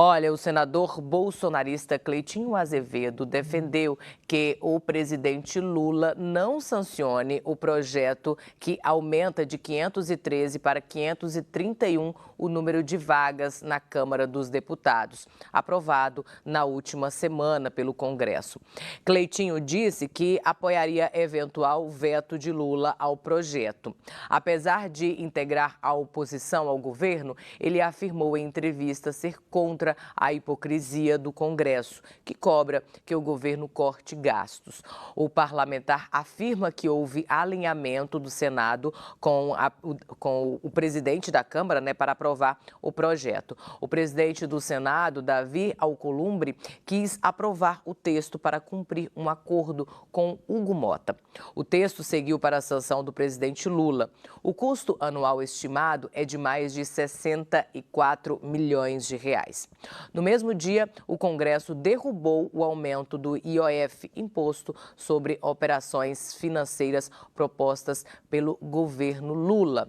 Olha, o senador bolsonarista Cleitinho Azevedo defendeu que o presidente Lula não sancione o projeto que aumenta de 513 para 531 o número de vagas na Câmara dos Deputados, aprovado na última semana pelo Congresso. Cleitinho disse que apoiaria eventual veto de Lula ao projeto. Apesar de integrar a oposição ao governo, ele afirmou em entrevista ser contra a hipocrisia do Congresso, que cobra que o governo corte gastos. O parlamentar afirma que houve alinhamento do Senado com o presidente da Câmara, para aprovar o projeto. O presidente do Senado, Davi Alcolumbre, quis aprovar o texto para cumprir um acordo com Hugo Mota. O texto seguiu para a sanção do presidente Lula. O custo anual estimado é de mais de 64 milhões de reais. No mesmo dia, o Congresso derrubou o aumento do IOF, imposto sobre operações financeiras propostas pelo governo Lula.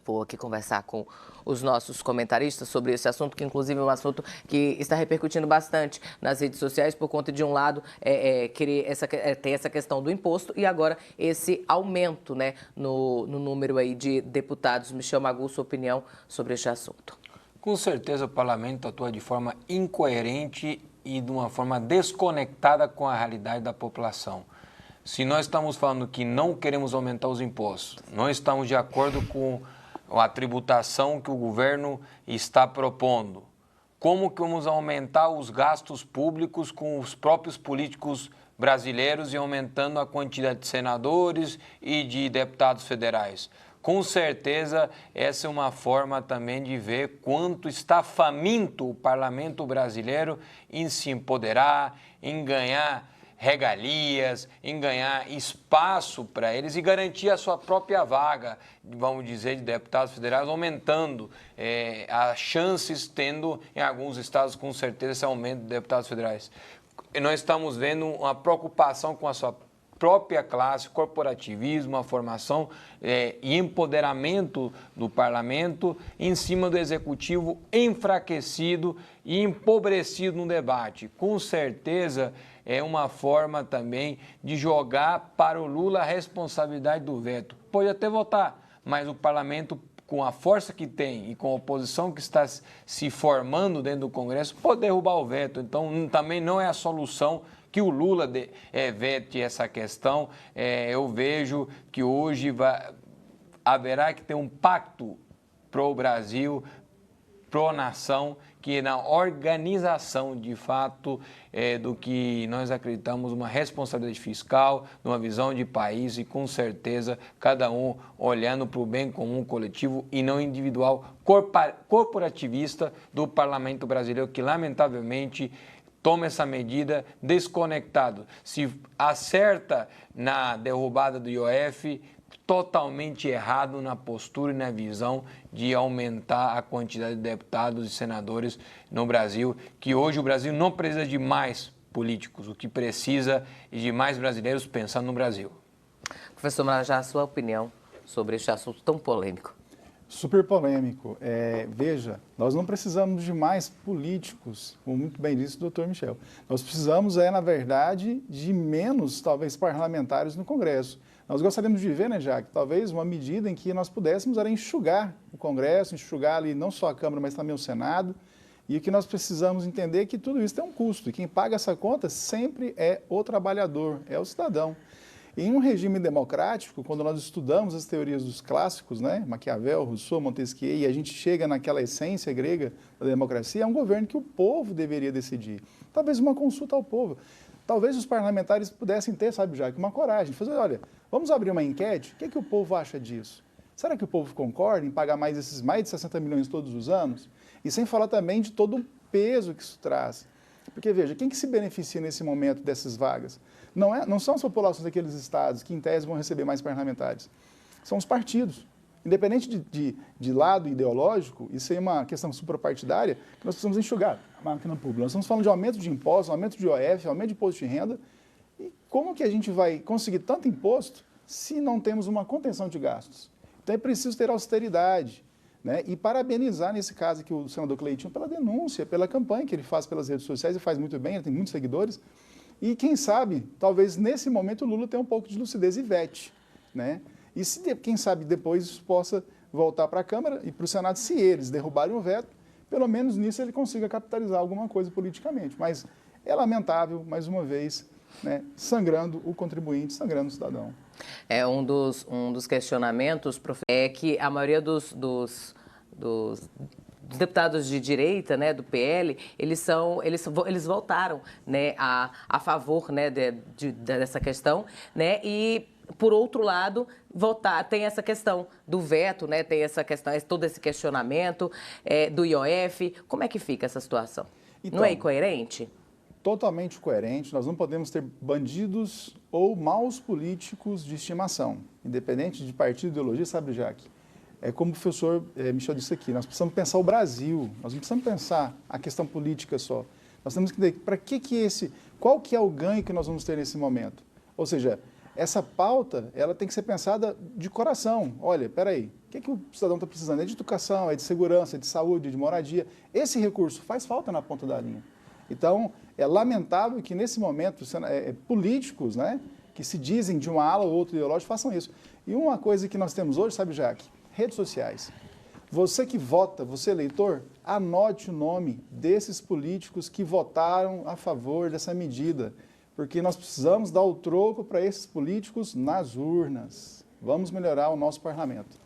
Vou aqui conversar com os nossos comentaristas sobre esse assunto, que inclusive é um assunto que está repercutindo bastante nas redes sociais, por conta de um lado tem essa questão do imposto e agora esse aumento, no número aí de deputados. Michel Magu, sua opinião sobre este assunto. Com certeza o parlamento atua de forma incoerente e de uma forma desconectada com a realidade da população. Se nós estamos falando que não queremos aumentar os impostos, não estamos de acordo com a tributação que o governo está propondo, como que vamos aumentar os gastos públicos com os próprios políticos brasileiros e aumentando a quantidade de senadores e de deputados federais? Com certeza, essa é uma forma também de ver quanto está faminto o parlamento brasileiro em se empoderar, em ganhar regalias, em ganhar espaço para eles e garantir a sua própria vaga, vamos dizer, de deputados federais, aumentando as chances, tendo em alguns estados, com certeza, esse aumento de deputados federais. E nós estamos vendo uma preocupação com a sua própria classe, corporativismo, a formação e empoderamento do parlamento em cima do executivo enfraquecido e empobrecido no debate. Com certeza é uma forma também de jogar para o Lula a responsabilidade do veto. Pode até votar, mas o parlamento, com a força que tem e com a oposição que está se formando dentro do Congresso, pode derrubar o veto. Então, também não é a solução que o Lula vete essa questão. Eu vejo que hoje haverá que ter um pacto pro Brasil, pro nação, que na organização, de fato, do que nós acreditamos, uma responsabilidade fiscal, numa visão de país e, com certeza, cada um olhando para o bem comum coletivo e não individual, corporativista do parlamento brasileiro, que, lamentavelmente, toma essa medida desconectado. Se acerta na derrubada do IOF, totalmente errado na postura e na visão de aumentar a quantidade de deputados e senadores no Brasil, que hoje o Brasil não precisa de mais políticos, o que precisa é de mais brasileiros pensando no Brasil. Professor Marajá, a sua opinião sobre este assunto tão polêmico? Super polêmico. Veja, nós não precisamos de mais políticos, como muito bem disse o doutor Michel. Nós precisamos, na verdade, de menos, talvez, parlamentares no Congresso. Nós gostaríamos de ver, Jaque, talvez uma medida em que nós pudéssemos enxugar o Congresso, enxugar ali não só a Câmara, mas também o Senado, e o que nós precisamos entender é que tudo isso tem um custo, e quem paga essa conta sempre é o trabalhador, é o cidadão. Em um regime democrático, quando nós estudamos as teorias dos clássicos, Maquiavel, Rousseau, Montesquieu, e a gente chega naquela essência grega da democracia, é um governo que o povo deveria decidir. Talvez uma consulta ao povo. Talvez os parlamentares pudessem ter, Jaque, uma coragem. Fazer, olha, vamos abrir uma enquete, o que o povo acha disso? Será que o povo concorda em pagar esses mais de 60 milhões todos os anos? E sem falar também de todo o peso que isso traz. Porque, veja, quem que se beneficia nesse momento dessas vagas? Não são as populações daqueles estados que, em tese, vão receber mais parlamentares. São os partidos. Independente de lado ideológico, isso é uma questão suprapartidária que nós precisamos enxugar a máquina pública. Nós estamos falando de aumento de impostos, aumento de IOF, aumento de imposto de renda. E como que a gente vai conseguir tanto imposto se não temos uma contenção de gastos? Então é preciso ter austeridade. né? E parabenizar, nesse caso aqui, o senador Cleitinho pela denúncia, pela campanha que ele faz pelas redes sociais, e faz muito bem, ele tem muitos seguidores. E quem sabe, talvez nesse momento o Lula tenha um pouco de lucidez e vete, né? E se, quem sabe depois isso possa voltar para a Câmara e para o Senado, se eles derrubarem o veto, pelo menos nisso ele consiga capitalizar alguma coisa politicamente. Mas é lamentável, mais uma vez, né, sangrando o contribuinte, sangrando o cidadão. Um dos questionamentos é que a maioria dos deputados de direita, né, do PL, eles votaram, né, a favor, né, dessa questão, né, e por outro lado, tem essa questão do veto, né, tem essa questão, todo esse questionamento do IOF. Como é que fica essa situação? Então, não é incoerente? Totalmente coerente. Nós não podemos ter bandidos ou maus políticos de estimação, independente de partido, ideologia, sabe, Jaque? É como o professor Michel disse aqui, nós precisamos pensar o Brasil, nós não precisamos pensar a questão política só. Nós temos que entender qual que é o ganho que nós vamos ter nesse momento. Ou seja, essa pauta, ela tem que ser pensada de coração. Olha, peraí, o que o cidadão está precisando? É de educação, é de segurança, é de saúde, de moradia. Esse recurso faz falta na ponta da linha. Então, é lamentável que nesse momento políticos, né, que se dizem de uma ala ou outra ideológica façam isso. E uma coisa que nós temos hoje, sabe, Jaque? Redes sociais. Você que vota, você eleitor, anote o nome desses políticos que votaram a favor dessa medida, porque nós precisamos dar o troco para esses políticos nas urnas. Vamos melhorar o nosso parlamento.